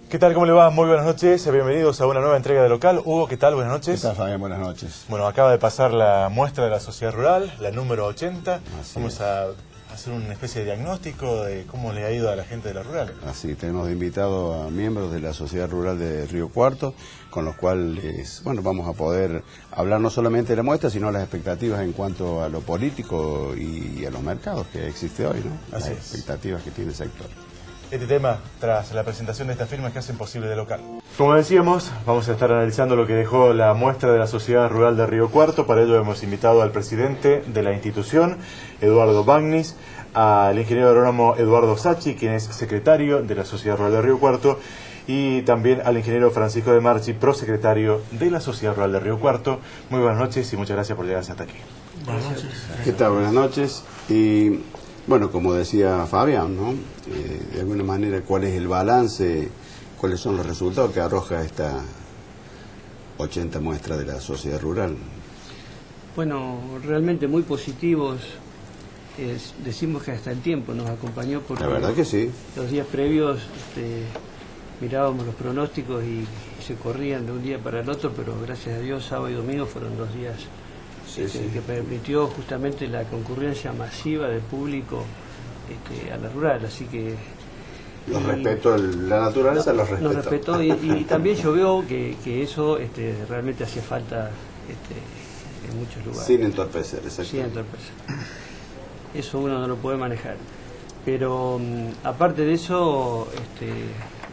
¿Qué tal? ¿Cómo le va? Muy buenas noches. Bienvenidos a una nueva entrega de Local. Hugo, ¿qué tal? Buenas noches. ¿Qué tal, Fabián? Buenas noches. Bueno, acaba de pasar la muestra de la sociedad rural, la número 80. Vamos a hacer una especie de diagnóstico de cómo le ha ido a la gente de la rural. Así, tenemos de invitado a miembros de la sociedad rural de Río Cuarto, con los cuales, bueno, vamos a poder hablar no solamente de la muestra, sino las expectativas en cuanto a lo político y a los mercados que existe hoy, ¿no? Las expectativas que tiene el sector. Este tema tras la presentación de estas firmas que hacen posible de Local. Como decíamos, vamos a estar analizando lo que dejó la muestra de la sociedad rural de Río Cuarto. Para ello hemos invitado al presidente de la institución, Eduardo Bagnis, al ingeniero agrónomo Eduardo Sachi, quien es secretario de la sociedad rural de Río Cuarto, y también al ingeniero Francisco de Marchi, prosecretario de la sociedad rural de Río Cuarto. Muy buenas noches y muchas gracias por llegar hasta aquí. Buenas noches. ¿Qué tal? Buenas noches. Y bueno, como decía Fabián, ¿no? De alguna manera, ¿cuál es el balance, cuáles son los resultados que arroja esta 80 muestra de la sociedad rural? Bueno, realmente muy positivos. Decimos que hasta el tiempo nos acompañó porque la verdad que sí. Los días previos mirábamos los pronósticos y se corrían de un día para el otro, pero gracias a Dios sábado y domingo fueron 2 días que permitió justamente la concurrencia masiva de público a la rural, así que los respeto, la naturaleza los respeto. Nos respetó y también llovió, que eso realmente hacía falta en muchos lugares. Sin entorpecer, exactamente. Sin entorpecer. Eso uno no lo puede manejar. Pero aparte de eso,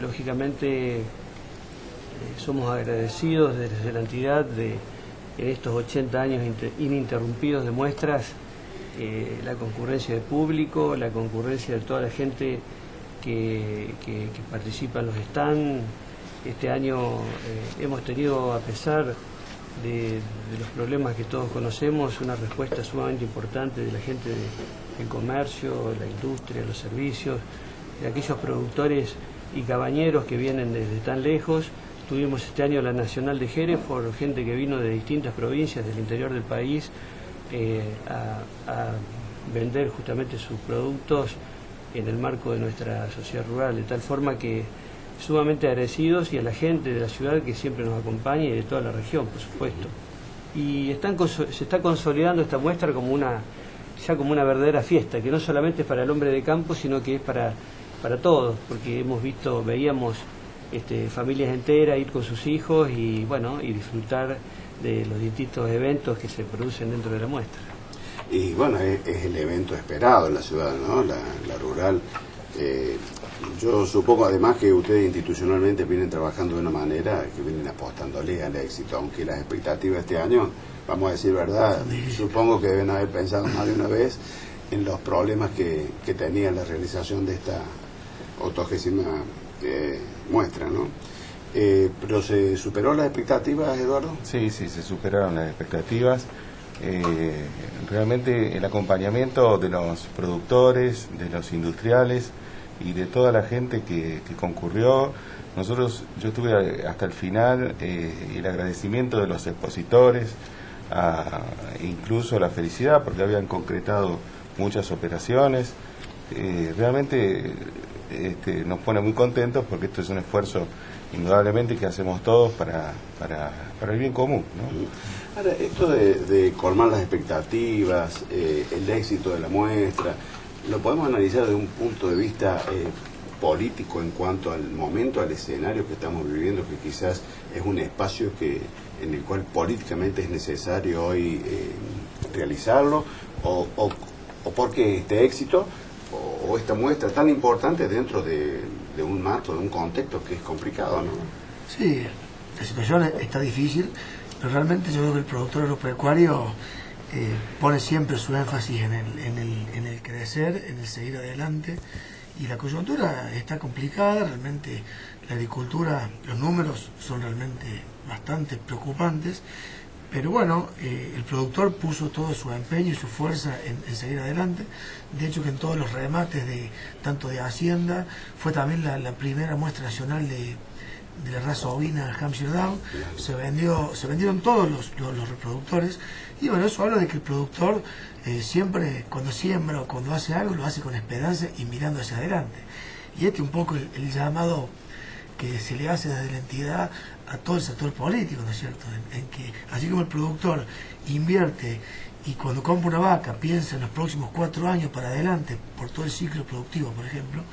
lógicamente somos agradecidos desde la entidad en estos 80 años ininterrumpidos de muestras, la concurrencia de público, la concurrencia de toda la gente que participa en los stands. Este año hemos tenido, a pesar de los problemas que todos conocemos, una respuesta sumamente importante de la gente del comercio, de la industria, de los servicios, de aquellos productores y cabañeros que vienen desde tan lejos. Tuvimos este año la Nacional de Hereford, gente que vino de distintas provincias del interior del país a vender justamente sus productos en el marco de nuestra sociedad rural, de tal forma que sumamente agradecidos, y a la gente de la ciudad que siempre nos acompaña y de toda la región, por supuesto. Y se está consolidando esta muestra como una verdadera fiesta, que no solamente es para el hombre de campo, sino que es para todos, porque veíamos familias enteras ir con sus hijos y disfrutar de los distintos eventos que se producen dentro de la muestra. Y bueno, es el evento esperado en la ciudad, ¿no? La rural. Yo supongo además que ustedes institucionalmente vienen trabajando de una manera que vienen apostándole al éxito, aunque las expectativas de este año, vamos a decir verdad, supongo que deben haber pensado más de una vez en los problemas que tenía la realización de esta 80ª muestra, ¿no? Pero ¿se superó las expectativas, Eduardo? Sí, se superaron las expectativas. Realmente el acompañamiento de los productores, de los industriales y de toda la gente que concurrió. Yo estuve hasta el final, el agradecimiento de los expositores, incluso la felicidad porque habían concretado muchas operaciones. Realmente nos pone muy contentos porque esto es un esfuerzo indudablemente que hacemos todos para el bien común, ¿no? Ahora, esto de colmar las expectativas, el éxito de la muestra, lo podemos analizar desde un punto de vista político en cuanto al momento, al escenario que estamos viviendo, que quizás es un espacio en el cual políticamente es necesario hoy realizarlo, o porque este éxito o esta muestra tan importante dentro de un marco, de un contexto que es complicado, ¿no? Sí, la situación está difícil, pero realmente yo creo que el productor agropecuario pone siempre su énfasis en el crecer, en el seguir adelante, y la coyuntura está complicada. Realmente la agricultura, los números son realmente bastante preocupantes, pero bueno, el productor puso todo su empeño y su fuerza en seguir adelante. De hecho, que en todos los remates tanto de Hacienda, fue también la primera muestra nacional de la raza ovina Hampshire Down, se vendieron todos los reproductores, y bueno, eso habla de que el productor siempre, cuando siembra o cuando hace algo, lo hace con esperanza y mirando hacia adelante. Y un poco el llamado que se le hace desde la entidad a todo el sector político, ¿no es cierto? En que así como el productor invierte y cuando compra una vaca piensa en los próximos 4 años para adelante por todo el ciclo productivo, por ejemplo,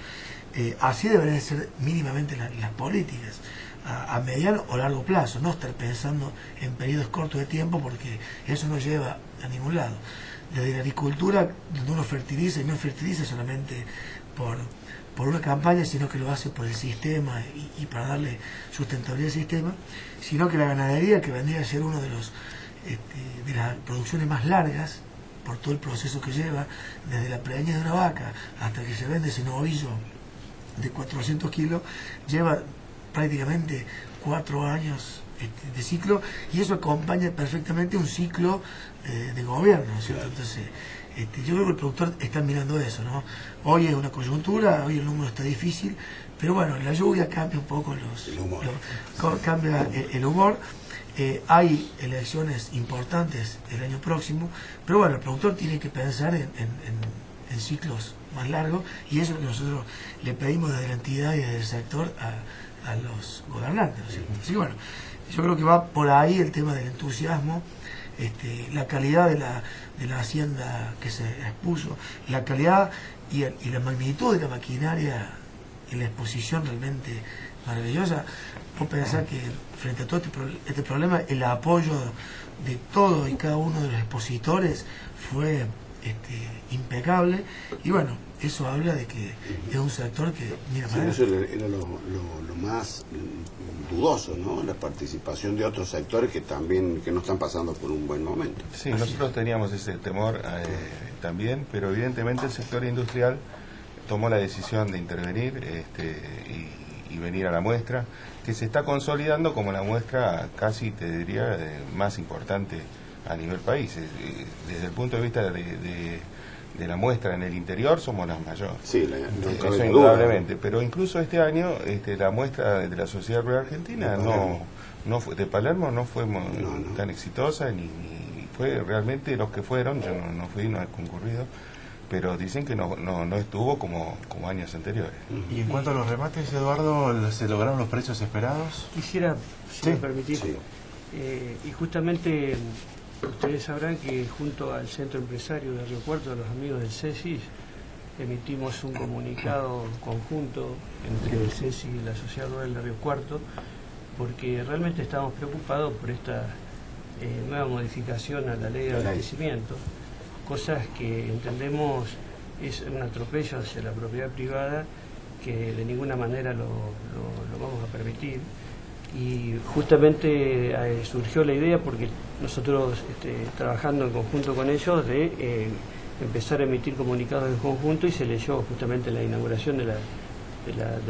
así deberían ser mínimamente las políticas a mediano o largo plazo, no estar pensando en periodos cortos de tiempo, porque eso no lleva a ningún lado. Desde la agricultura, donde uno fertiliza, y no fertiliza solamente por una campaña, sino que lo hace por el sistema y para darle sustentabilidad al sistema, sino que la ganadería, que vendría a ser uno de las producciones más largas, por todo el proceso que lleva, desde la preñez de una vaca hasta que se vende ese novillo de 400 kilos, lleva prácticamente 4 años de ciclo, y eso acompaña perfectamente un ciclo de gobierno, ¿no es cierto? Entonces, yo creo que el productor está mirando eso, ¿no? Hoy es una coyuntura, hoy el número está difícil, pero bueno, la lluvia cambia un poco cambia el humor. Hay elecciones importantes el año próximo, pero bueno, el productor tiene que pensar en ciclos más largos, y eso es lo que nosotros le pedimos desde la entidad y desde el sector a los gobernantes, ¿no es cierto? Así que bueno, yo creo que va por ahí el tema del entusiasmo, la calidad de la hacienda que se expuso, la calidad y la magnitud de la maquinaria y la exposición realmente maravillosa. Vos pensás que frente a todo este problema, el apoyo de todos y cada uno de los expositores fue impecable, y bueno, eso habla de que es un sector que mira sí, eso era lo más dudoso, ¿no? La participación de otros sectores que no están pasando por un buen momento. Sí, nosotros teníamos ese temor también, pero evidentemente el sector industrial tomó la decisión de intervenir y venir a la muestra, que se está consolidando como la muestra casi, te diría, más importante a nivel país. Desde el punto de vista de la muestra en el interior somos las mayores. Sí, eso indudablemente. Pero incluso este año la muestra de la Sociedad Rural Argentina no fue, de Palermo no fue tan exitosa, ni fue realmente los que fueron, yo no fui, no he concurrido, pero dicen que no estuvo como años anteriores. Y en cuanto a los remates, Eduardo, ¿se lograron los precios esperados? Quisiera, si me permitís, y justamente ustedes sabrán que junto al Centro Empresario de Río Cuarto, los amigos del CESIS, emitimos un comunicado conjunto entre el CESIS y la Sociedad Rural de Río Cuarto, porque realmente estamos preocupados por esta nueva modificación a la ley de abastecimiento, cosas que entendemos es un atropello hacia la propiedad privada, que de ninguna manera lo vamos a permitir. Y justamente surgió la idea, porque nosotros trabajando en conjunto con ellos, de empezar a emitir comunicados en conjunto, y se leyó justamente la inauguración de la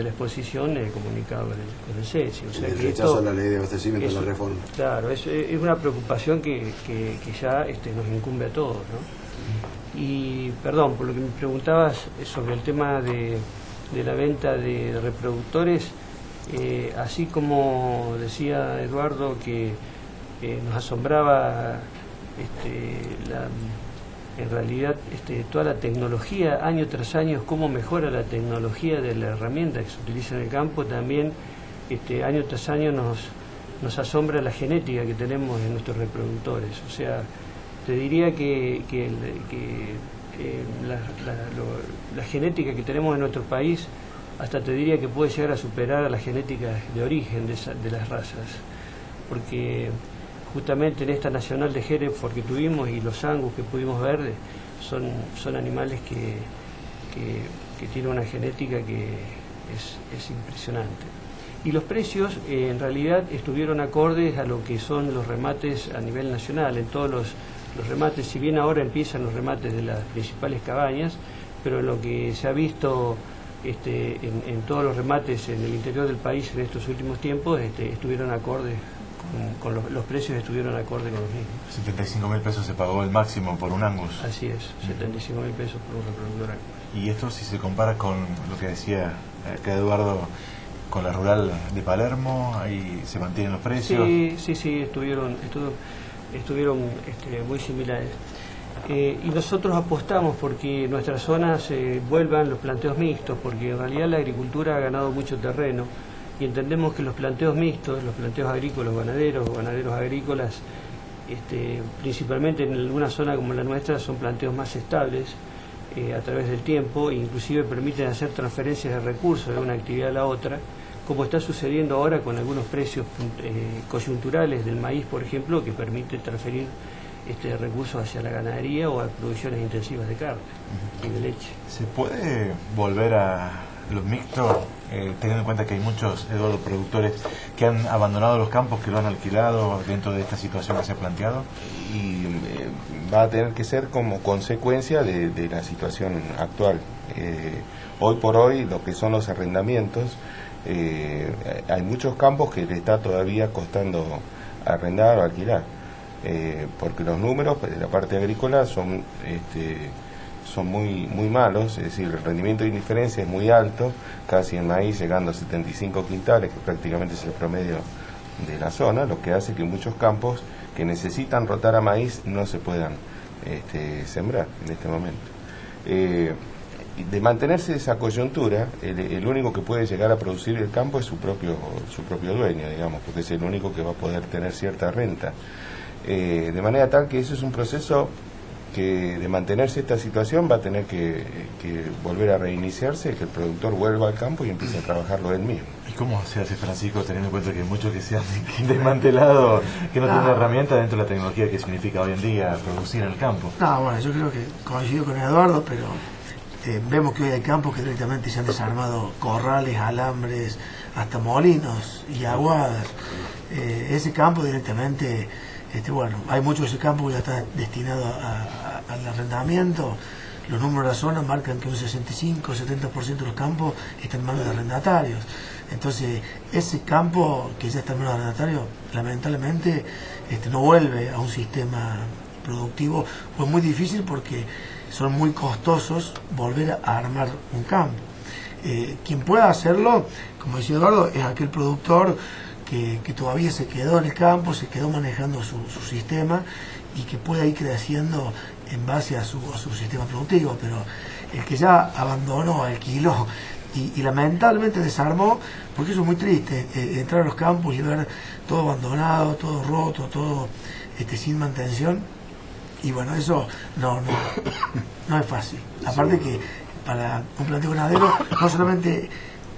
exposición el comunicado con el CESI. O sea, el que rechazo a la ley de abastecimiento de la reforma. Claro, es una preocupación que ya nos incumbe a todos, ¿no? Y perdón, por lo que me preguntabas sobre el tema de la venta de reproductores, así como decía Eduardo que nos asombraba en realidad toda la tecnología, año tras año, cómo mejora la tecnología de la herramienta que se utiliza en el campo, también año tras año nos asombra la genética que tenemos en nuestros reproductores. O sea, te diría que la genética que tenemos en nuestro país, hasta te diría que puede llegar a superar a la genética de origen de las razas, porque justamente en esta nacional de Hereford que tuvimos y los Angus que pudimos ver, son animales que tienen una genética que es impresionante. Y los precios en realidad estuvieron acordes a lo que son los remates a nivel nacional. En todos los remates, si bien ahora empiezan los remates de las principales cabañas, pero lo que se ha visto en todos los remates en el interior del país en estos últimos tiempos, estuvieron acordes con los precios, estuvieron acordes con los mismos. 75.000 pesos se pagó el máximo por un Angus. Así es, 75.000 pesos por un reproductor Angus. Y esto, si se compara con lo que decía acá Eduardo, con la rural de Palermo, ahí se mantienen los precios. Sí, estuvieron muy similares. Y nosotros apostamos porque en nuestras zonas vuelvan los planteos mixtos, porque en realidad la agricultura ha ganado mucho terreno y entendemos que los planteos mixtos, los planteos agrícolas ganaderos o ganaderos agrícolas, principalmente en alguna zona como la nuestra, son planteos más estables a través del tiempo e inclusive permiten hacer transferencias de recursos de una actividad a la otra, como está sucediendo ahora con algunos precios coyunturales del maíz, por ejemplo, que permite transferir recursos hacia la ganadería o a producciones intensivas de carne y de leche. ¿Se puede volver a los mixtos, teniendo en cuenta que hay muchos, Eduardo, productores que han abandonado los campos, que lo han alquilado dentro de esta situación que se ha planteado? Y va a tener que ser como consecuencia de la situación actual. Hoy por hoy, lo que son los arrendamientos, hay muchos campos que le está todavía costando arrendar o alquilar, porque los números de la parte agrícola son muy malos, es decir, el rendimiento de indiferencia es muy alto, casi en maíz llegando a 75 quintales, que prácticamente es el promedio de la zona, lo que hace que muchos campos que necesitan rotar a maíz no se puedan sembrar en este momento. De mantenerse esa coyuntura, el único que puede llegar a producir el campo es su propio dueño, digamos, porque es el único que va a poder tener cierta renta. De manera tal que eso es un proceso que, de mantenerse esta situación, va a tener que volver a reiniciarse, que el productor vuelva al campo y empiece a trabajarlo él mismo. ¿Y cómo se hace, Francisco, teniendo en cuenta que hay muchos que se han desmantelado, que no tienen herramientas dentro de la tecnología que significa hoy en día producir en el campo? No, bueno, yo creo que coincido con Eduardo, pero vemos que hoy hay campos que directamente se han desarmado corrales, alambres, hasta molinos y aguadas. Ese campo directamente, bueno, hay mucho de ese campo que ya está destinado al arrendamiento. Los números de la zona marcan que un 65-70% de los campos están en manos de arrendatarios. Entonces, ese campo que ya está en manos de arrendatarios, lamentablemente, no vuelve a un sistema productivo, pues muy difícil porque son muy costosos volver a armar un campo. Quien pueda hacerlo, como decía Eduardo, es aquel productor que todavía se quedó en el campo, se quedó manejando su sistema y que pueda ir creciendo en base a su sistema productivo, pero el que ya abandonó, alquiló y lamentablemente desarmó, porque eso es muy triste, entrar a los campos y ver todo abandonado, todo roto, todo sin mantención. Y bueno, eso no es fácil. Aparte que para un planteo ganadero no solamente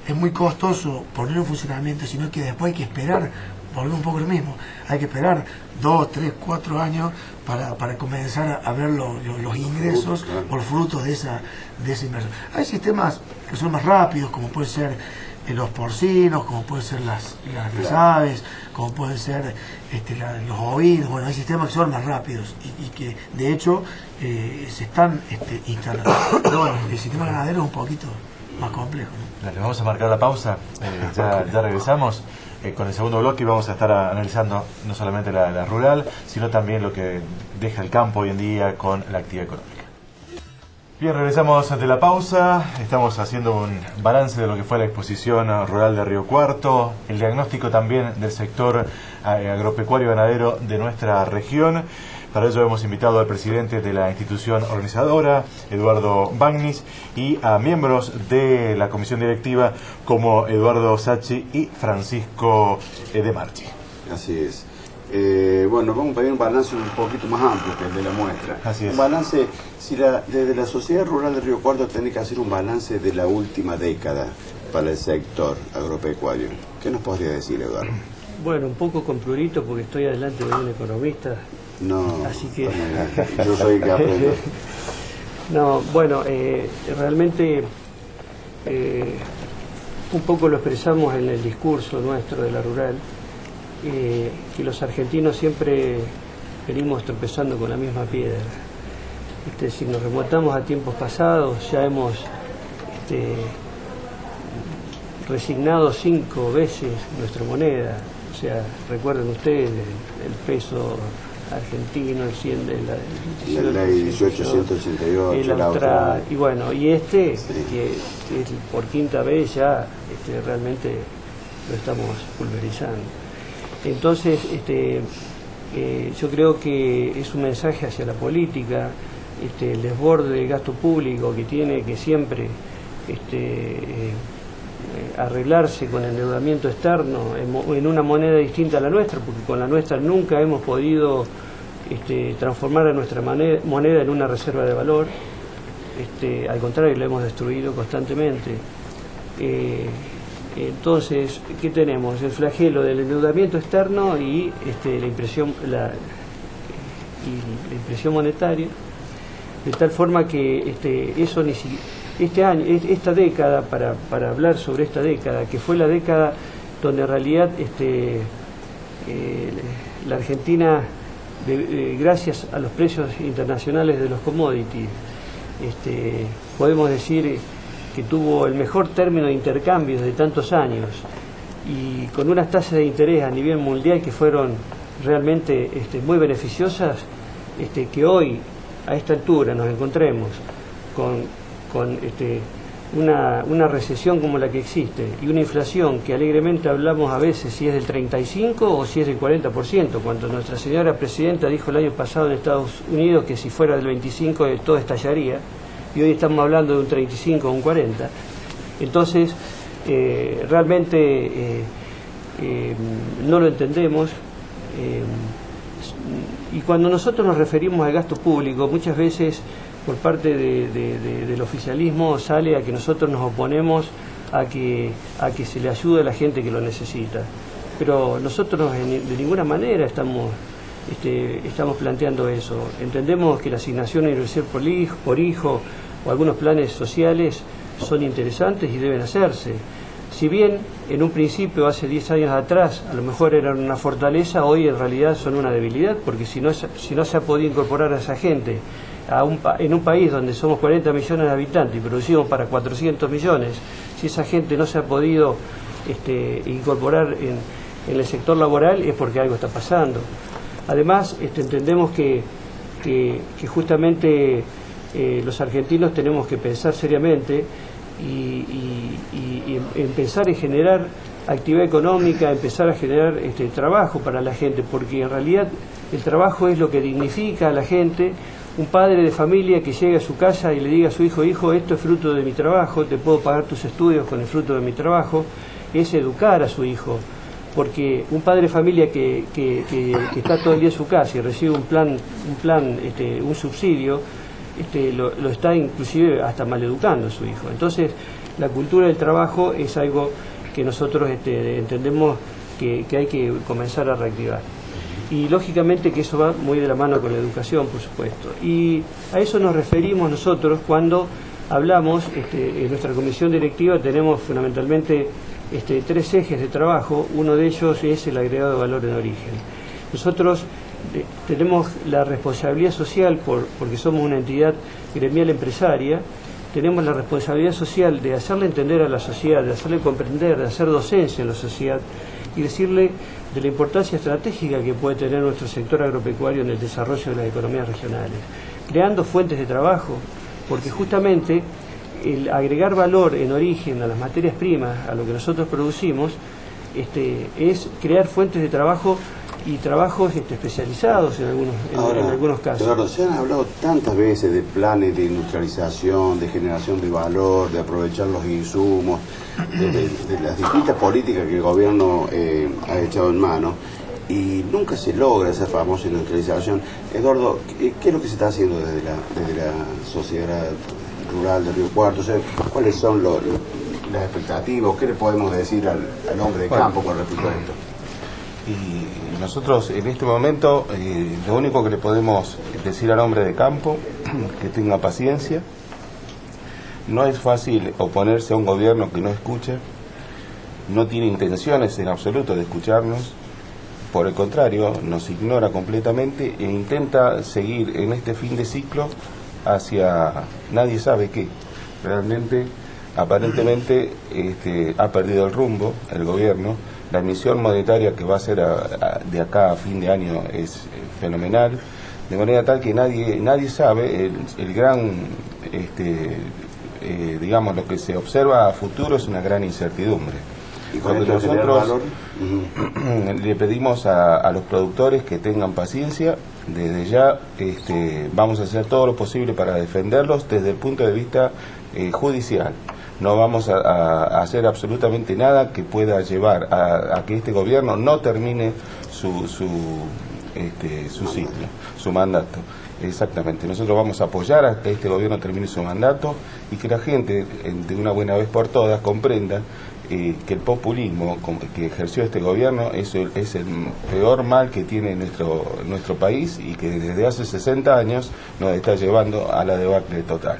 es muy costoso ponerlo en funcionamiento, sino que después hay que esperar, volver un poco lo mismo, hay que esperar 2, 3, 4 años para comenzar a ver los ingresos o los frutos de esa inversión. Hay sistemas que son más rápidos, como pueden ser los porcinos, como pueden ser las aves, como pueden ser los ovinos. Bueno, hay sistemas que son más rápidos y que de hecho se están instalando. Pero bueno, el sistema ganadero es un poquito más complejo, ¿no? Dale, vamos a marcar la pausa, ya regresamos con el segundo bloque y vamos a estar analizando no solamente la rural, sino también lo que deja el campo hoy en día con la actividad económica. Bien, regresamos ante la pausa, estamos haciendo un balance de lo que fue la exposición rural de Río Cuarto, el diagnóstico también del sector agropecuario ganadero de nuestra región. Para ello hemos invitado al presidente de la institución organizadora, Eduardo Bagnis, y a miembros de la comisión directiva como Eduardo Sacchi y Francisco de Marchi. Así es. Bueno, vamos a pedir un balance un poquito más amplio que el de la muestra. Así es. Un balance, desde la Sociedad Rural de Río Cuarto tiene que hacer un balance de la última década para el sector agropecuario. ¿Qué nos podría decir, Eduardo? Bueno, un poco con prurito porque estoy adelante de un economista. No, así que yo soy el que aprendo. No, bueno, realmente un poco lo expresamos en el discurso nuestro de la rural, que los argentinos siempre venimos tropezando con la misma piedra. Si nos remontamos a tiempos pasados, ya hemos resignado 5 veces nuestra moneda. O sea, recuerden ustedes el peso argentino, el 100 de la ley 1888, el austral, y bueno, y sí, que por quinta vez ya realmente lo estamos pulverizando. Entonces, yo creo que es un mensaje hacia la política, el desborde del gasto público que tiene que siempre arreglarse con el endeudamiento externo en una moneda distinta a la nuestra, porque con la nuestra nunca hemos podido transformar a nuestra moneda en una reserva de valor. Al contrario, la hemos destruido constantemente. Entonces, ¿qué tenemos? El flagelo del endeudamiento externo y la impresión monetaria, de tal forma que eso esta década, para hablar sobre esta década, que fue la década donde en realidad la Argentina, gracias a los precios internacionales de los commodities, podemos decir que tuvo el mejor término de intercambios de tantos años, y con unas tasas de interés a nivel mundial que fueron realmente muy beneficiosas, que hoy a esta altura nos encontremos con una recesión como la que existe y una inflación que alegremente hablamos a veces si es del 35 o si es del 40%, cuando nuestra señora presidenta dijo el año pasado en Estados Unidos que si fuera del 25 todo estallaría, y hoy estamos hablando de un 35 o un 40. Entonces realmente no lo entendemos, y cuando nosotros nos referimos al gasto público, muchas veces por parte del oficialismo sale a que nosotros nos oponemos a que se le ayude a la gente que lo necesita, pero nosotros de ninguna manera estamos planteando eso. Entendemos que la asignación universal por hijo o algunos planes sociales son interesantes y deben hacerse. Si bien en un principio, hace 10 años atrás, a lo mejor eran una fortaleza, hoy en realidad son una debilidad, porque si no se ha podido incorporar a esa gente en un país donde somos 40 millones de habitantes y producimos para 400 millones, si esa gente no se ha podido incorporar en el sector laboral, es porque algo está pasando. Además, entendemos que justamente los argentinos tenemos que pensar seriamente y empezar a generar actividad económica, empezar a generar trabajo para la gente, porque en realidad el trabajo es lo que dignifica a la gente. Un padre de familia que llegue a su casa y le diga a su hijo: hijo, esto es fruto de mi trabajo, te puedo pagar tus estudios con el fruto de mi trabajo, es educar a su hijo. Porque un padre de familia que está todo el día en su casa y recibe un subsidio, lo está inclusive hasta maleducando a su hijo. Entonces, la cultura del trabajo es algo que nosotros entendemos que hay que comenzar a reactivar. Y lógicamente que eso va muy de la mano con la educación, por supuesto. Y a eso nos referimos nosotros cuando hablamos, en nuestra comisión directiva tenemos fundamentalmente 3 ejes de trabajo. Uno de ellos es el agregado de valor en origen. Nosotros tenemos la responsabilidad social, porque somos una entidad gremial empresaria, tenemos la responsabilidad social de hacerle entender a la sociedad, de hacerle comprender, de hacer docencia en la sociedad y decirle de la importancia estratégica que puede tener nuestro sector agropecuario en el desarrollo de las economías regionales, creando fuentes de trabajo, porque justamente el agregar valor en origen a las materias primas, a lo que nosotros producimos, es crear fuentes de trabajo y trabajos especializados en algunos casos. Eduardo, se han hablado tantas veces de planes de industrialización, de generación de valor, de aprovechar los insumos, de las distintas políticas que el gobierno ha echado en mano, y nunca se logra esa famosa industrialización. Eduardo, ¿qué es lo que se está haciendo desde la sociedad rural de Río Cuarto? O sea, ¿cuáles son las expectativas? ¿Qué le podemos decir al hombre de campo con respecto a esto? Y nosotros en este momento lo único que le podemos decir al hombre de campo, que tenga paciencia. No es fácil oponerse a un gobierno que no escucha, no tiene intenciones en absoluto de escucharnos, por el contrario, nos ignora completamente e intenta seguir en este fin de ciclo hacia nadie sabe qué. Realmente, aparentemente, ha perdido el rumbo el gobierno. La emisión monetaria que va a hacer de acá a fin de año es fenomenal, de manera tal que nadie sabe el gran, digamos, lo que se observa a futuro es una gran incertidumbre. ¿Y con Lo que esto nosotros le pedimos a los productores que tengan paciencia. Desde ya vamos a hacer todo lo posible para defenderlos desde el punto de vista judicial, no vamos a hacer absolutamente nada que pueda llevar a que este gobierno no termine su ciclo, su mandato. Exactamente, nosotros vamos a apoyar a que este gobierno termine su mandato y que la gente, de una buena vez por todas, comprenda que el populismo que ejerció este gobierno es el peor mal que tiene nuestro país y que desde hace 60 años nos está llevando a la debacle total.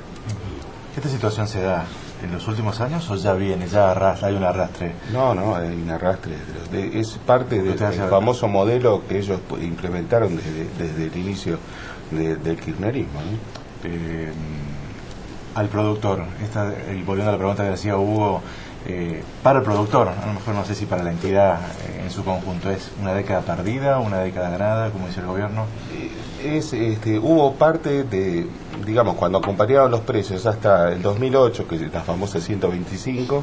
¿Esta situación se da en los últimos años o ya viene, hay un arrastre? No, hay un arrastre. Es parte del famoso modelo que ellos implementaron desde el inicio del kirchnerismo, ¿no? Al productor, y volviendo a la pregunta que decía Hugo, para el productor, a lo mejor no sé si para la entidad en su conjunto, ¿es una década perdida, una década ganada, como dice el gobierno? Hubo parte de, digamos, cuando acompañaban los precios hasta el 2008, que es la famosa 125,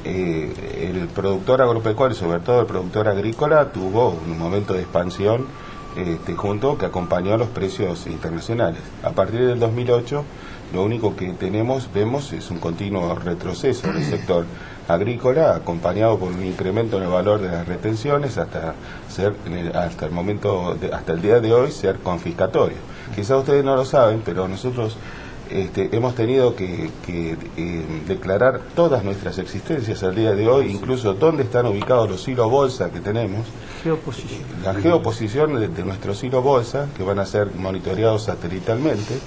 el productor agropecuario, sobre todo el productor agrícola, tuvo un momento de expansión junto que acompañó a los precios internacionales. A partir del 2008, lo único que vemos es un continuo retroceso del sector agrícola, acompañado por un incremento en el valor de las retenciones hasta el día de hoy ser confiscatorio. Quizás ustedes no lo saben, pero nosotros hemos tenido que declarar todas nuestras existencias al día de hoy, incluso dónde están ubicados los silos bolsa que tenemos, la geoposición de nuestros silos bolsa, que van a ser monitoreados satelitalmente.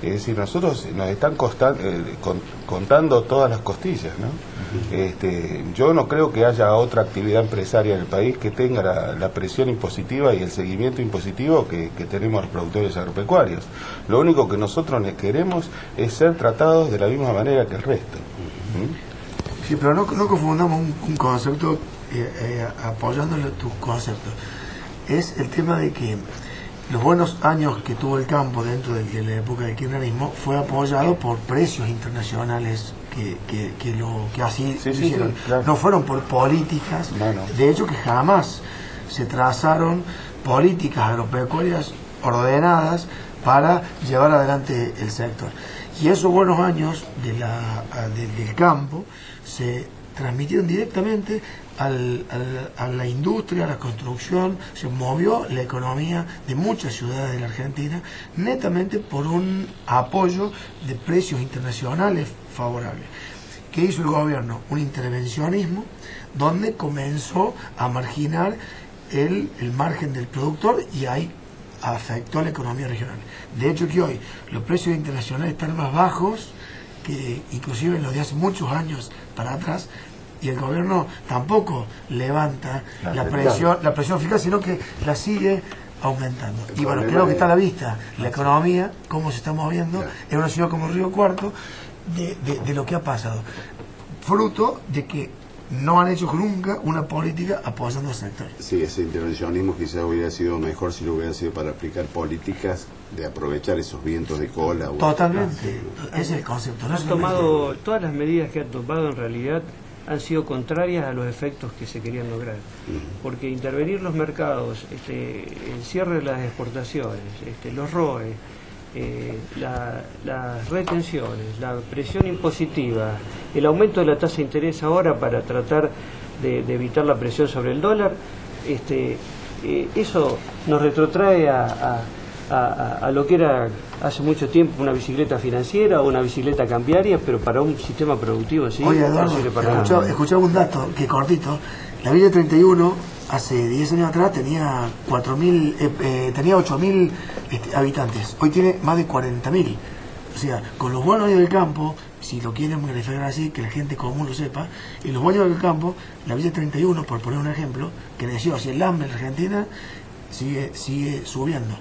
Es decir, nosotros nos están contando todas las costillas, ¿no? Yo no creo que haya otra actividad empresaria en el país que tenga la presión impositiva y el seguimiento impositivo que tenemos los productores agropecuarios. Lo único que nosotros les queremos es ser tratados de la misma manera que el resto. Sí, pero no confundamos un concepto apoyándole tu concepto. Es el tema de que los buenos años que tuvo el campo dentro de la época del kirchnerismo fue apoyado por precios internacionales que así hicieron. Sí, claro. No fueron por políticas. No. De hecho, que jamás se trazaron políticas agropecuarias ordenadas para llevar adelante el sector. Y esos buenos años del campo se transmitieron directamente a la industria, a la construcción. Se movió la economía de muchas ciudades de la Argentina netamente por un apoyo de precios internacionales favorables. ¿Qué hizo el gobierno? Un intervencionismo donde comenzó a marginar el margen del productor y ahí afectó a la economía regional. De hecho que hoy los precios internacionales están más bajos que inclusive los de hace muchos años para atrás, y el gobierno tampoco levanta la presión fiscal, sino que la sigue aumentando. Y bueno, creo que está a la vista la economía, cómo se está moviendo en una ciudad como Río Cuarto, de lo que ha pasado, fruto de que no han hecho nunca una política apoyando al sector. Sí, ese intervencionismo quizás hubiera sido mejor si lo hubiera sido para aplicar políticas de aprovechar esos vientos de cola. Totalmente, ese es el concepto. Todas las medidas que han tomado en realidad han sido contrarias a los efectos que se querían lograr, porque intervenir los mercados, el cierre de las exportaciones, los ROE, las retenciones, la presión impositiva, el aumento de la tasa de interés ahora para tratar de evitar la presión sobre el dólar, eso nos retrotrae a lo que era hace mucho tiempo una bicicleta financiera o una bicicleta cambiaria, pero para un sistema productivo así. Oye, Eduardo, escuchaba un dato que cortito. La Villa 31 hace 10 años atrás tenía 8.000 habitantes, hoy tiene más de 40.000. O sea, con los buenos años del campo, si lo quieren manifestar así, que la gente común lo sepa, en los buenos años del campo, la Villa 31, por poner un ejemplo, que nació hacia el hambre en Argentina, sigue subiendo.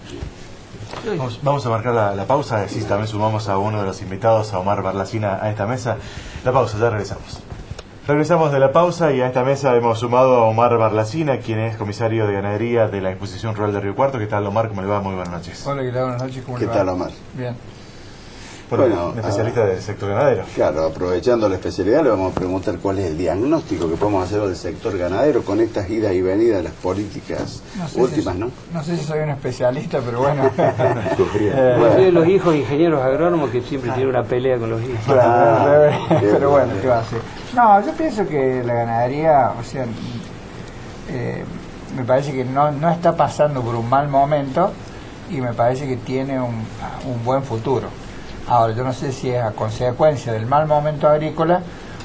Vamos a marcar la pausa, así también sumamos a uno de los invitados, a Omar Barlacina, a esta mesa. La pausa, ya regresamos. Regresamos de la pausa y a esta mesa hemos sumado a Omar Barlacina, quien es comisario de ganadería de la Exposición Rural de Río Cuarto. ¿Qué tal, Omar? ¿Cómo le va? Muy buenas noches. Hola, ¿qué tal? Buenas noches. ¿Qué tal, Omar? Bien. Bueno, un especialista del sector ganadero. Claro, aprovechando la especialidad, le vamos a preguntar cuál es el diagnóstico que podemos hacer del sector ganadero con estas idas y venidas de las políticas últimas, ¿no? No sé si soy un especialista, pero bueno. Yo soy de los hijos de ingenieros agrónomos que siempre tienen una pelea con los hijos. Pero bueno, ¿qué va a hacer? No, yo pienso que la ganadería, o sea, me parece que no está pasando por un mal momento y me parece que tiene un buen futuro. Ahora, yo no sé si es a consecuencia del mal momento agrícola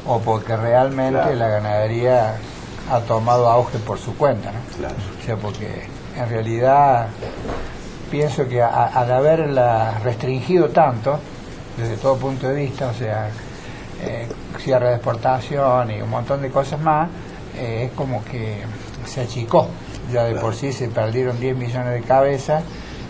o porque realmente la ganadería ha tomado auge por su cuenta, ¿no? Claro. O sea, porque en realidad pienso que al haberla restringido tanto, desde todo punto de vista, o sea, cierre de exportación y un montón de cosas más, es como que se achicó. Ya de por sí se perdieron 10 millones de cabezas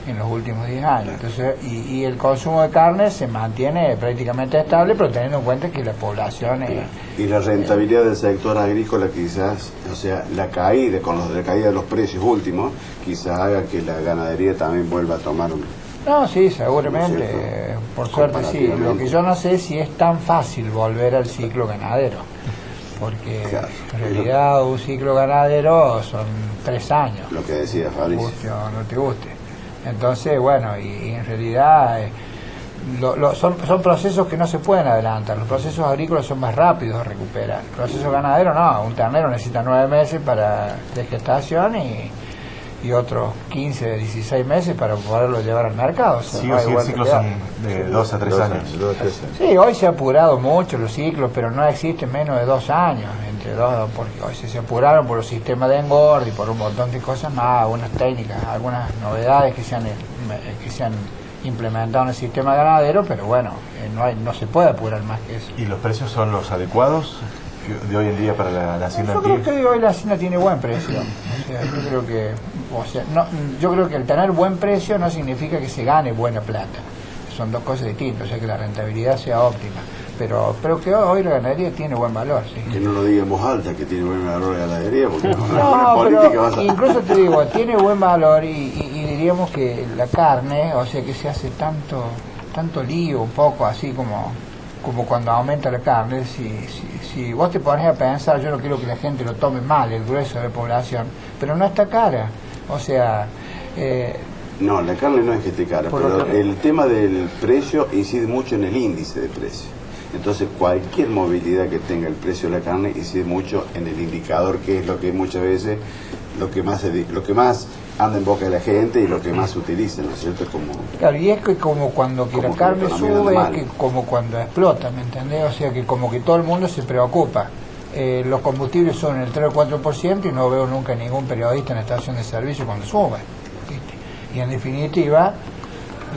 en los últimos 10 años. Entonces, y el consumo de carne se mantiene prácticamente estable, pero teniendo en cuenta que la población es... Y la rentabilidad del sector agrícola quizás, o sea, la caída, la caída de los precios últimos, quizás haga que la ganadería también vuelva a tomar un... No, sí, seguramente, por suerte sí. Lo que yo no sé si es tan fácil volver al ciclo ganadero, porque en realidad un ciclo ganadero son 3 años. Lo que decía Fabricio. Guste o no te guste. Entonces, bueno, y en realidad son procesos que no se pueden adelantar. Los procesos agrícolas son más rápidos de recuperar. El proceso ganadero no, un ternero necesita 9 meses de gestación y otros 15, 16 meses para poderlo llevar al mercado. O sea, Sí, los ciclos son de 2 a 3 años. Sí, hoy se ha apurado mucho los ciclos, pero no existen menos de 2 años, porque hoy se apuraron por los sistemas de engorde y por un montón de cosas más, algunas técnicas, algunas novedades que se han implementado en el sistema ganadero, pero bueno, no se puede apurar más que eso. ¿Y los precios son los adecuados de hoy en día para la hacienda? Yo creo que hoy la hacienda tiene buen precio. Yo creo que el tener buen precio no significa que se gane buena plata. Son dos cosas distintas, o sea, que la rentabilidad sea óptima. Pero que hoy la ganadería tiene buen valor, sí. Que no lo diga en voz alta, que tiene buen valor la ganadería, porque pero incluso te digo, tiene buen valor y diríamos que la carne, o sea, que se hace tanto lío, un poco así como cuando aumenta la carne. Si vos te pones a pensar, yo no quiero que la gente lo tome mal, el grueso de la población, pero no está cara, o sea... no, la carne no es que esté cara, pero el tema del precio incide mucho en el índice de precio. Entonces, cualquier movilidad que tenga el precio de la carne incide mucho en el indicador, que es lo que muchas veces lo que más anda en boca de la gente y lo que más se utiliza, ¿no es cierto? Claro, y es que como cuando la carne sube, es que como cuando explota, ¿me entendés? O sea, que como que todo el mundo se preocupa. Los combustibles son el 3 o 4% y no veo nunca ningún periodista en la estación de servicio cuando sube. Y en definitiva,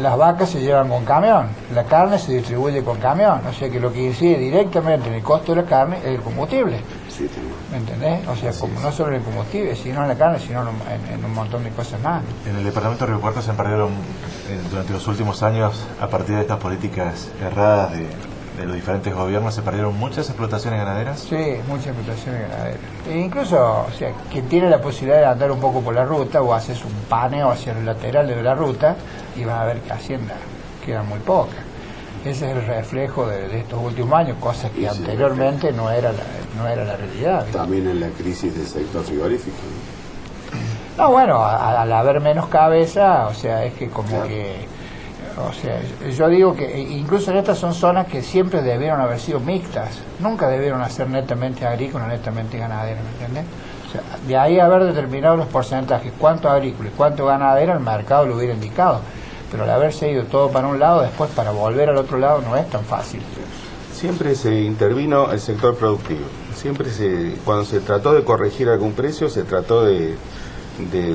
las vacas se llevan con camión, la carne se distribuye con camión, o sea que lo que incide directamente en el costo de la carne es el combustible. Sí, ¿me entendés? O sea, como no solo en el combustible, sino en la carne, sino en un montón de cosas más. En el departamento de Río Cuarto se han perdido durante los últimos años, a partir de estas políticas erradas de los diferentes gobiernos, se perdieron muchas explotaciones ganaderas. Sí, muchas explotaciones ganaderas. E incluso, o sea, quien tiene la posibilidad de andar un poco por la ruta o haces un paneo hacia los laterales de la ruta y vas a ver que hacienda queda muy poca. Ese es el reflejo de estos últimos años, cosas que anteriormente no era la realidad. También en la crisis del sector frigorífico. No, bueno, al haber menos cabeza, o sea, es que como que... O sea, yo digo que incluso en estas son zonas que siempre debieron haber sido mixtas, nunca debieron ser netamente agrícolas, netamente ganaderas, ¿me entiendes? O sea, de ahí haber determinado los porcentajes, cuánto agrícola y cuánto ganadero, el mercado lo hubiera indicado, pero al haberse ido todo para un lado, después para volver al otro lado no es tan fácil. Siempre se intervino el sector productivo, cuando se trató de corregir algún precio, se trató de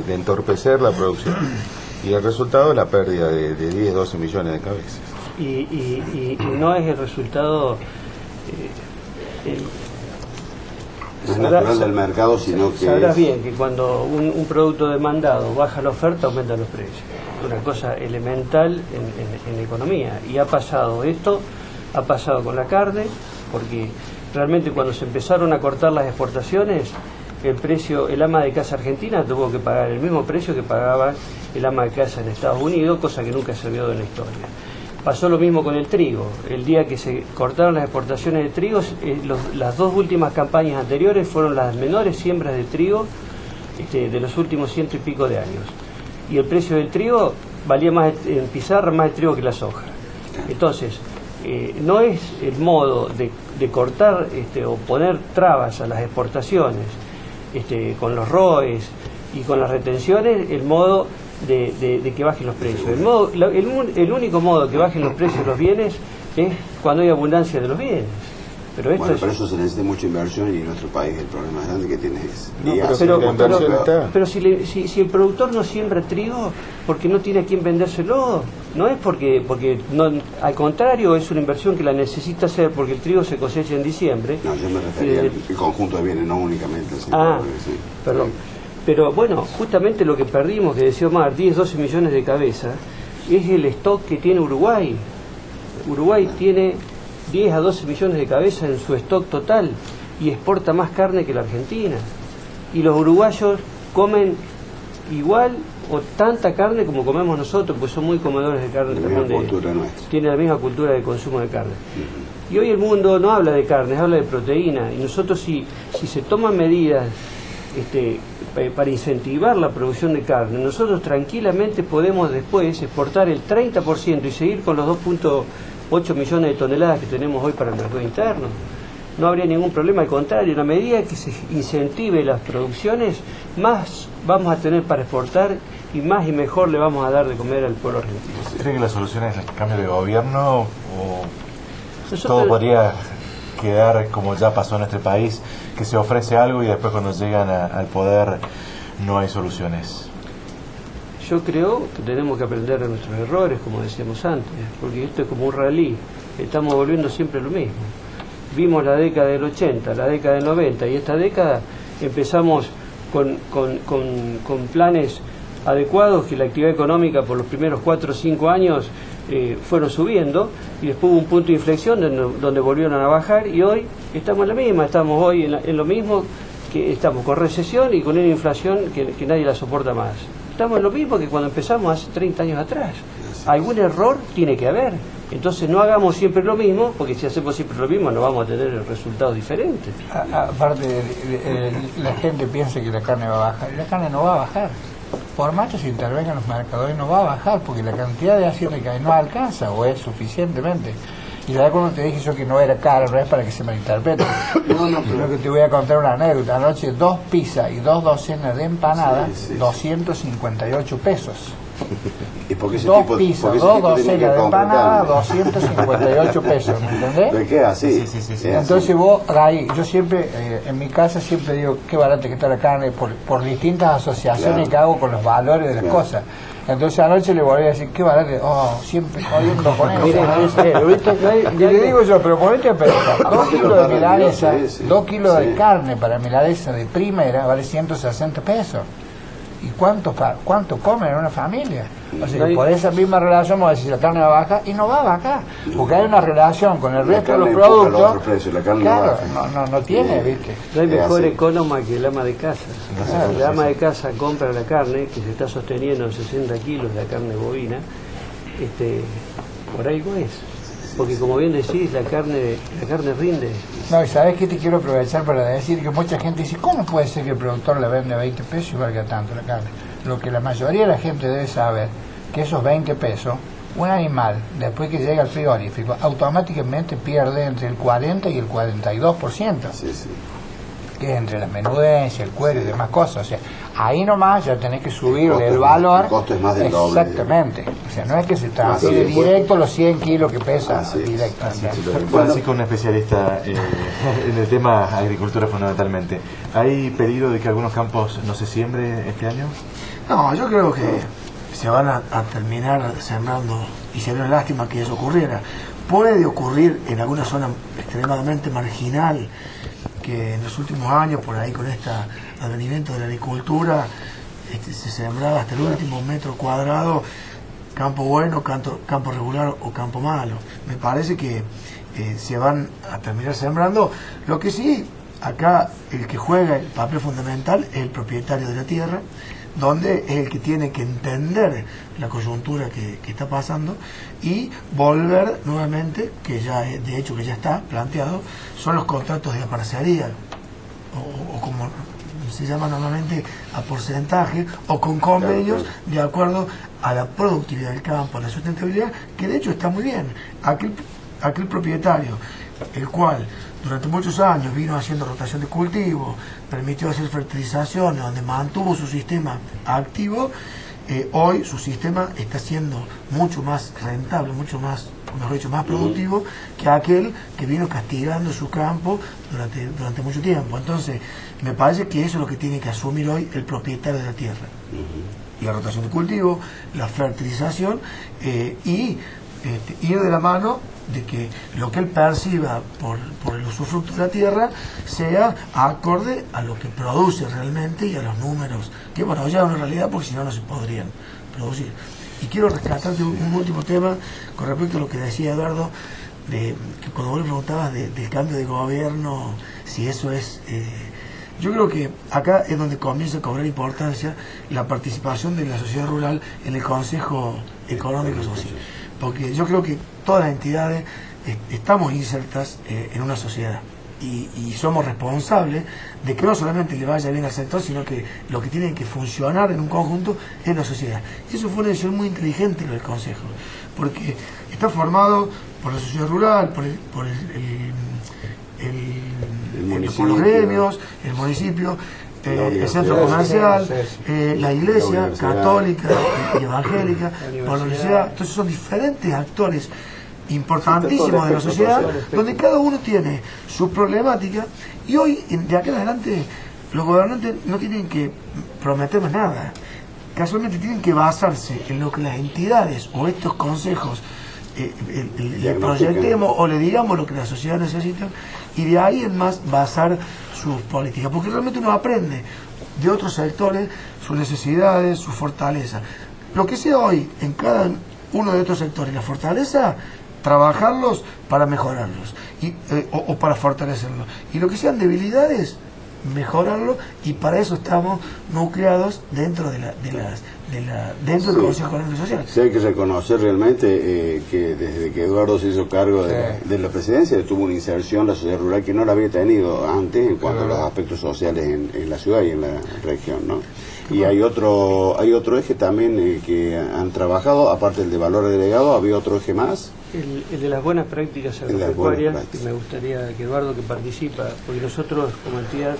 entorpecer la producción. Y el resultado es la pérdida de 10, 12 millones de cabezas. Y no es el resultado no es natural del mercado, sino que sabrás bien que cuando un producto demandado baja la oferta, aumentan los precios. Es una cosa elemental en economía. Y ha pasado con la carne, porque realmente cuando se empezaron a cortar las exportaciones, el ama de casa argentina tuvo que pagar el mismo precio que pagaba el ama de casa en Estados Unidos, cosa que nunca se vio en la historia. Pasó lo mismo con el trigo. El día que se cortaron las exportaciones de trigo, las dos últimas campañas anteriores fueron las menores siembras de trigo de los últimos 100 y pico de años. Y el precio del trigo valía más en pizarra más el trigo que la soja. Entonces, no es el modo de cortar o poner trabas a las exportaciones con los ROEs y con las retenciones, el modo de que bajen los precios. El único modo que bajen los precios de los bienes es cuando hay abundancia de los bienes. Pero esto bueno, pero eso se necesita mucha inversión y en nuestro país el problema más grande que tiene es... Pero si el productor no siembra trigo porque no tiene a quién vendérselo, no es porque no, al contrario, es una inversión que la necesita hacer porque el trigo se cosecha en diciembre. No, yo me refería al conjunto de bienes, no únicamente al perdón. Pero bueno, justamente lo que perdimos, que decía Omar, 10-12 millones de cabezas, es el stock que tiene Uruguay. Uruguay tiene 10 a 12 millones de cabezas en su stock total y exporta más carne que la Argentina. Y los uruguayos comen igual o tanta carne como comemos nosotros, pues son muy comedores de carne también. Tienen la misma cultura de consumo de carne. Y hoy el mundo no habla de carne, habla de proteína. Y nosotros si se toman medidas para incentivar la producción de carne, nosotros tranquilamente podemos después exportar el 30% y seguir con los 2.8 millones de toneladas que tenemos hoy para el mercado interno. No habría ningún problema, al contrario, en la medida que se incentive las producciones, más vamos a tener para exportar y más y mejor le vamos a dar de comer al pueblo argentino. ¿Cree que la solución es el cambio de gobierno o todo podría quedar como ya pasó en este país, que se ofrece algo y después cuando llegan al poder no hay soluciones? Yo creo que tenemos que aprender de nuestros errores, como decíamos antes, porque esto es como un rally, estamos volviendo siempre lo mismo. Vimos la década del 80, la década del 90 y esta década empezamos con planes adecuados que la actividad económica por los primeros 4 o 5 años fueron subiendo y después hubo un punto de inflexión donde volvieron a bajar y hoy estamos en la misma, estamos hoy en lo mismo, que estamos con recesión y con una inflación que nadie la soporta más. Estamos en lo mismo que cuando empezamos hace 30 años atrás. Algún error tiene que haber. Entonces no hagamos siempre lo mismo, porque si hacemos siempre lo mismo no vamos a tener resultados diferentes. Aparte, la gente piensa que la carne va a bajar. La carne no va a bajar. Por más que se intervengan los mercadores, no va a bajar, porque la cantidad de ácido que hay no alcanza o es suficientemente. Y la verdad cuando te dije yo que no era caro, no es para que se malinterprete. Sino que te voy a contar una anécdota. Anoche 2 pizzas y 2 docenas de empanadas, 258 pesos. ¿Y por qué ese 2 pizzas, 2 docenas de empanadas, 258 pesos, ¿me entendés? ¿De qué así? Sí. Entonces vos, ahí, yo siempre, en mi casa siempre digo, qué barata que está la carne, por distintas asociaciones que hago con los valores de las cosas. Entonces anoche le volví a decir, qué barato, siempre jodiendo con eso. Y le digo yo, pero ponete a pensar, 2 kilos de milanesa, 2 kilos de carne para milanesa de primera vale 160 pesos. ¿Y cuánto comen en una familia? O sea, por esa misma relación vamos a decir la carne va a bajar y no va a bajar, porque hay una relación con el resto de los productos. Claro, no tiene, ¿viste? No hay mejor económica que el ama de casa. El ama de casa compra la carne que se está sosteniendo en 60 kilos de la carne bovina, por algo es. Porque como bien decís, la carne rinde. No, y ¿sabés qué te quiero aprovechar para decir? Que mucha gente dice, ¿cómo puede ser que el productor le vende 20 pesos y valga tanto la carne? Lo que la mayoría de la gente debe saber, que esos 20 pesos, un animal, después que llega al frigorífico, automáticamente pierde entre el 40 y el 42%. Que es entre la menudencia, el cuero y demás cosas. O sea, ahí nomás ya tenés que subirle el valor. El costo es más del doble. Exactamente. O sea, no es que se transfiere directo los 100 kilos que pesa directamente. Francisco, un especialista en el tema agricultura fundamentalmente. ¿Hay peligro de que algunos campos no se siembre este año? No, yo creo que se van a terminar sembrando y sería una lástima que eso ocurriera. Puede ocurrir en alguna zona extremadamente marginal que en los últimos años, por ahí con este advenimiento de la agricultura, se sembraba hasta el último metro cuadrado, campo bueno, campo regular o campo malo. Me parece que se van a terminar sembrando. Lo que sí, acá el que juega el papel fundamental es el propietario de la tierra, donde es el que tiene que entender la coyuntura que está pasando y volver nuevamente, que ya de hecho que ya está planteado, son los contratos de aparcería, o como se llama normalmente a porcentaje, o con convenios de acuerdo a la productividad del campo, a la sustentabilidad, que de hecho está muy bien. Aquel propietario, el cual durante muchos años vino haciendo rotación de cultivo, permitió hacer fertilizaciones, donde mantuvo su sistema activo, hoy su sistema está siendo mucho más rentable, mucho más, mejor dicho, más productivo que aquel que vino castigando su campo durante mucho tiempo. Entonces, me parece que eso es lo que tiene que asumir hoy el propietario de la tierra. La rotación de cultivo, la fertilización y ir de la mano de que lo que él perciba por el usufructo de la tierra sea acorde a lo que produce realmente y a los números, que bueno, ya es una realidad porque si no, no se podrían producir. Y quiero rescatarte un último tema con respecto a lo que decía Eduardo, que cuando vos le preguntabas del cambio de gobierno, si eso es... yo creo que acá es donde comienza a cobrar importancia la participación de la sociedad rural en el Consejo Económico Social. Porque yo creo que todas las entidades estamos insertas en una sociedad y somos responsables de que no solamente le vaya bien al sector, sino que lo que tiene que funcionar en un conjunto es la sociedad. Y eso fue una decisión muy inteligente del Consejo, porque está formado por la sociedad rural, por los gremios, el municipio, el centro comercial, la iglesia católica y evangélica, por la universidad. Entonces son diferentes actores importantísimos de la sociedad, donde cada uno tiene su problemática, y hoy, de aquí en adelante, los gobernantes no tienen que prometernos nada, casualmente tienen que basarse en lo que las entidades o estos consejos le proyectemos o le digamos lo que la sociedad necesita, y de ahí en más basar sus políticas, porque realmente uno aprende de otros sectores sus necesidades, sus fortalezas. Lo que sea hoy en cada uno de estos sectores, la fortaleza, trabajarlos para mejorarlos o para fortalecerlos. Y lo que sean debilidades, mejorarlo, y para eso estamos nucleados dentro dentro del Consejo Económico y Social. Sí, hay que reconocer realmente que desde que Eduardo se hizo cargo de la presidencia, tuvo una inserción la sociedad rural que no la había tenido antes en cuanto a los aspectos sociales en la ciudad y en la región, ¿no? Y hay otro eje también que han trabajado, aparte del de valor agregado, había otro eje más. El de las buenas prácticas agropecuarias, que me gustaría que Eduardo, que participa, porque nosotros como entidad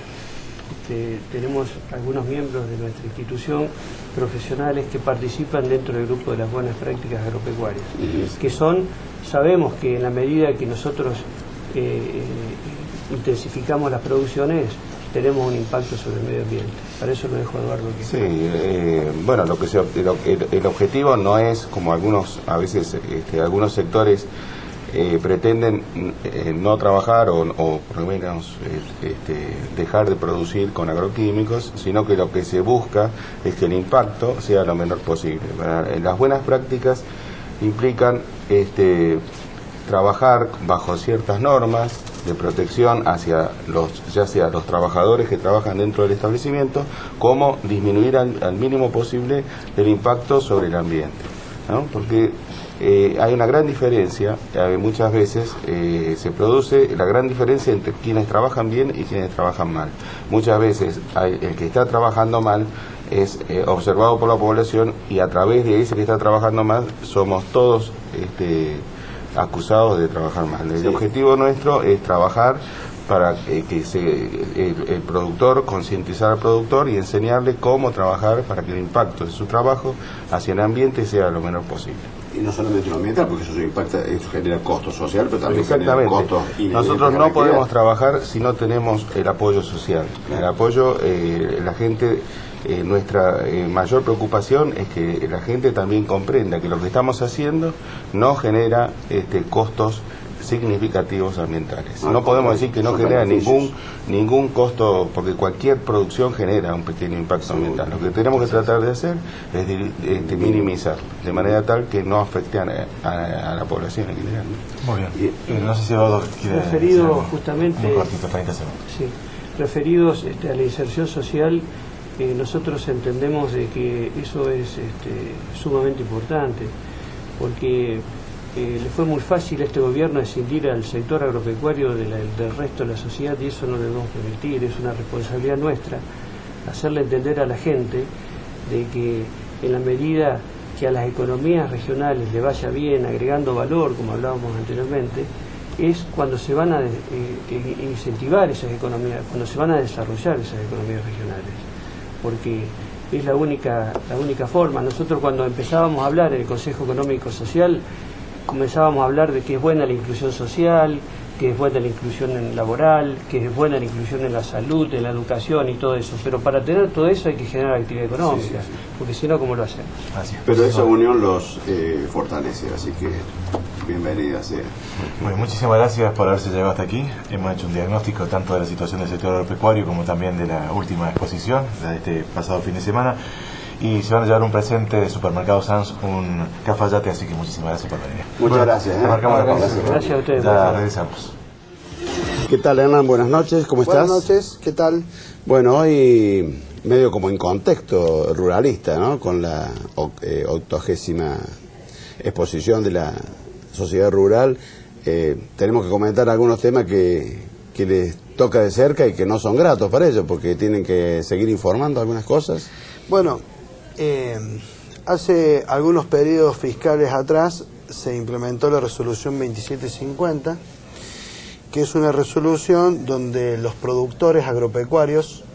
tenemos algunos miembros de nuestra institución profesionales que participan dentro del grupo de las buenas prácticas agropecuarias, que sabemos que en la medida que nosotros intensificamos las producciones, tenemos un impacto sobre el medio ambiente. Para eso lo dejo a Eduardo. Bueno, el objetivo no es, como a veces algunos sectores pretenden no trabajar o por lo menos dejar de producir con agroquímicos, sino que lo que se busca es que el impacto sea lo menor posible. Las buenas prácticas implican trabajar bajo ciertas normas de protección hacia ya sea los trabajadores que trabajan dentro del establecimiento, como disminuir al mínimo posible el impacto sobre el ambiente, ¿no? Porque hay una gran diferencia, muchas veces se produce la gran diferencia entre quienes trabajan bien y quienes trabajan mal. Muchas veces el que está trabajando mal es observado por la población, y a través de ese que está trabajando mal somos todos acusados de trabajar mal. El objetivo nuestro es trabajar para el productor, concientizar al productor y enseñarle cómo trabajar para que el impacto de su trabajo hacia el ambiente sea lo menor posible. Y no solamente lo ambiental, porque eso genera costo social, pero también genera costos inherentes. Nosotros no podemos trabajar si no tenemos el apoyo social. El apoyo, la gente, nuestra mayor preocupación es que la gente también comprenda que lo que estamos haciendo no genera costos significativos ambientales. No podemos decir que no genera ningún costo, porque cualquier producción genera un pequeño impacto ambiental. Lo que tenemos que tratar de hacer es minimizar, de manera tal que no afecte a la población en general. Muy bien. No sé si Eduardo quiere referido justamente muy cortito, 30 segundos. Sí, referidos a la inserción social, nosotros entendemos de que eso es sumamente importante, porque le fue muy fácil a este gobierno escindir al sector agropecuario del resto de la sociedad, y eso no lo debemos permitir. Es una responsabilidad nuestra hacerle entender a la gente de que en la medida que a las economías regionales le vaya bien, agregando valor, como hablábamos anteriormente, es cuando se van a incentivar esas economías, cuando se van a desarrollar esas economías regionales, porque es la única forma. Nosotros, cuando empezábamos a hablar en el Consejo Económico Social, comenzábamos a hablar de que es buena la inclusión social, que es buena la inclusión laboral, que es buena la inclusión en la salud, en la educación y todo eso. Pero para tener todo eso hay que generar actividad económica, porque si no, ¿cómo lo hacemos? Pero esa unión los fortalece, así que bienvenida sea. Bueno, muchísimas gracias por haberse llegado hasta aquí. Hemos hecho un diagnóstico tanto de la situación del sector agropecuario como también de la última exposición de este pasado fin de semana. Y se van a llevar un presente de Supermercado Sanz, un Cafayate, así que muchísimas gracias por venir. Muchas gracias. Gracias a ustedes. Ya regresamos. ¿Qué tal, Hernán? Buenas noches, ¿cómo estás? Buenas noches, ¿qué tal? Bueno, hoy medio como en contexto ruralista, ¿no? Con la 80ª exposición de la sociedad rural, tenemos que comentar algunos temas que les toca de cerca y que no son gratos para ellos, porque tienen que seguir informando algunas cosas. Bueno, hace algunos periodos fiscales atrás se implementó la resolución 2750, que es una resolución donde los productores agropecuarios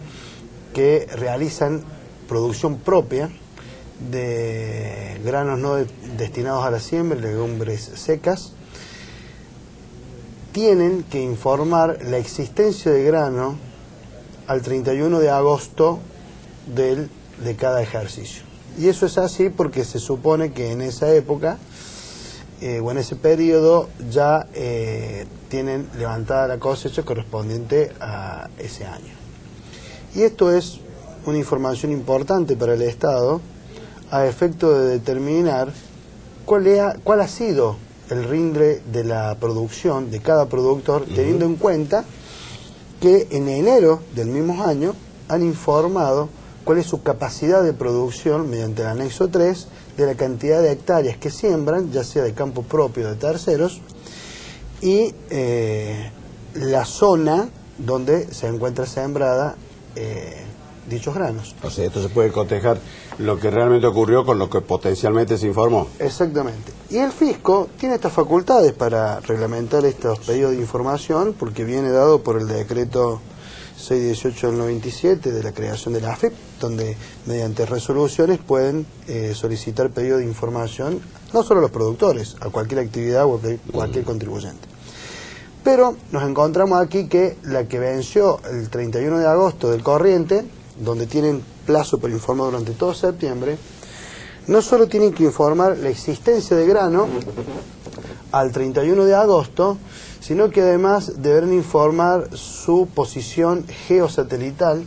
que realizan producción propia de granos no destinados a la siembra, legumbres secas, tienen que informar la existencia de grano al 31 de agosto de cada ejercicio. Y eso es así porque se supone que en esa época o en ese periodo ya tienen levantada la cosecha correspondiente a ese año. Y esto es una información importante para el Estado a efecto de determinar cuál ha sido el rindre de la producción de cada productor, teniendo en cuenta que en enero del mismo año han informado cuál es su capacidad de producción mediante el anexo 3 de la cantidad de hectáreas que siembran, ya sea de campo propio o de terceros, y la zona donde se encuentra sembrada dichos granos. O sea, esto se puede cotejar lo que realmente ocurrió con lo que potencialmente se informó. Exactamente. Y el fisco tiene estas facultades para reglamentar estos pedidos de información, porque viene dado por el decreto 618 del 97 de la creación de la AFIP, donde mediante resoluciones pueden solicitar pedidos de información, no solo a los productores, a cualquier actividad o a cualquier contribuyente. Pero nos encontramos aquí que la que venció el 31 de agosto del corriente, donde tienen plazo para informar durante todo septiembre, no solo tienen que informar la existencia de grano al 31 de agosto, sino que además deberán informar su posición geosatelital,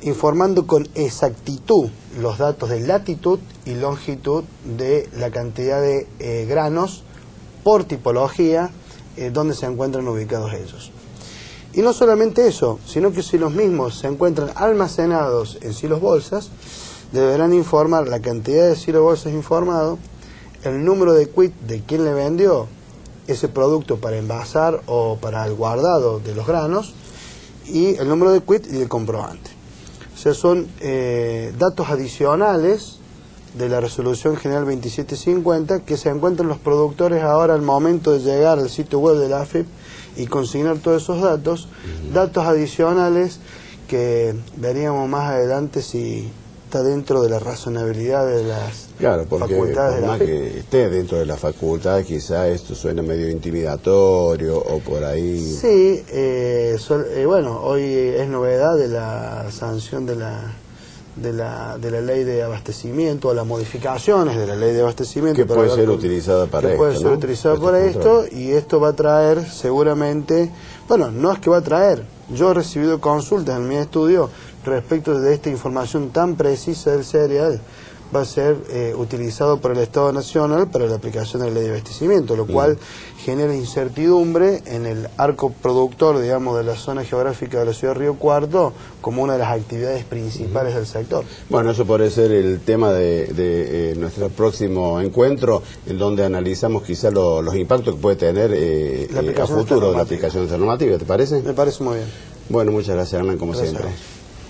informando con exactitud los datos de latitud y longitud de la cantidad de granos por tipología donde se encuentran ubicados ellos. Y no solamente eso, sino que si los mismos se encuentran almacenados en silos bolsas, deberán informar la cantidad de silos bolsas informado, el número de quit de quien le vendió ese producto para envasar o para el guardado de los granos, y el número de quit y el comprobante. O sea, son datos adicionales de la Resolución General 2750 que se encuentran los productores ahora al momento de llegar al sitio web de la AFIP y consignar todos esos datos, datos adicionales que veríamos más adelante si está dentro de la razonabilidad de las facultades de la AFIP. Que esté dentro de las facultades, quizá esto suena medio intimidatorio o por ahí. Sí, bueno, hoy es novedad de la sanción de la ley de abastecimiento, o las modificaciones de la ley de abastecimiento, que puede ser utilizada para esto, puede ser utilizada para esto, y esto va a traer seguramente, bueno, no es que va a traer, yo he recibido consultas en mi estudio respecto de esta información tan precisa del cereal, va a ser utilizado por el Estado Nacional para la aplicación de la ley de abastecimiento, lo cual genera incertidumbre en el arco productor, digamos, de la zona geográfica de la ciudad de Río Cuarto como una de las actividades principales del sector. Bueno, eso puede ser el tema de nuestro próximo encuentro, en donde analizamos quizá los impactos que puede tener a futuro de la aplicación de esta normativa, ¿te parece? Me parece muy bien. Bueno, muchas gracias, Hernán, como Gracias. siempre.